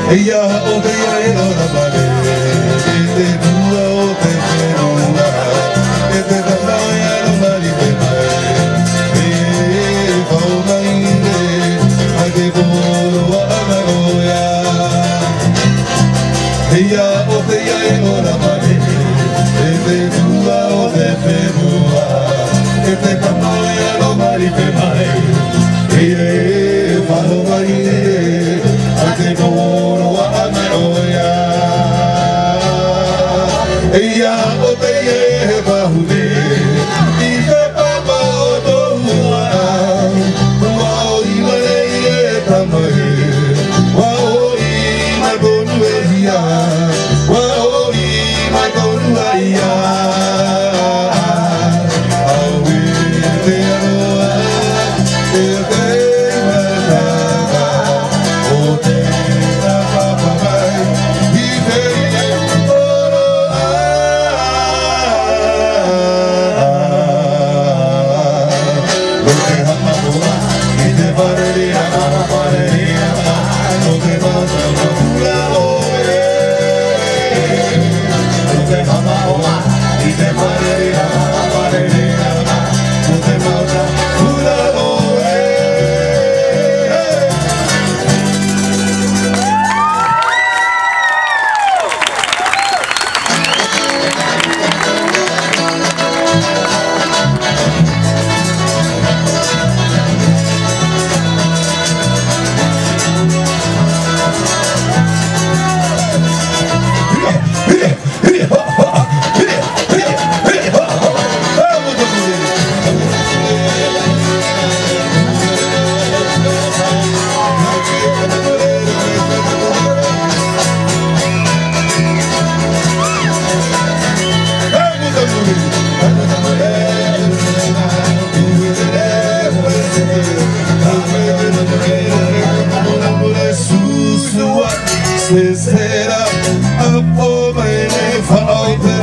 Ella o te ella la pared, te duda o te feruna, te camaya lo marite mai, fauna inde, a que puro a la goya. Ella o te ella la pared, te duda o te feruna, te camaya lo marite mai, fauna inde, a que puro ella o te lleva a y te papa o toa, wao y mareie tamai, wao y magonueia, wao y magonuaia, awi te aroa, te mataga, o te tapapai, y te será a pobre falta.